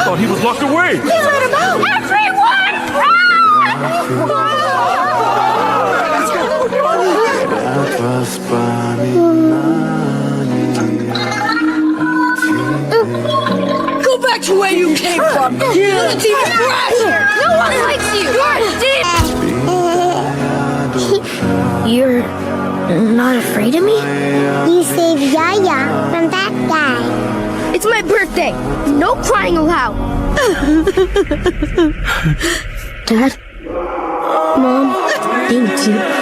thought he was locked away. Please let him out! Everyone, Go back to where you came from. You're a thief trash. no one likes you! You're a thief! You're not afraid of me? You saved Yaya from that guy. It's my birthday! No crying allowed! Dad? Mom? Thank you.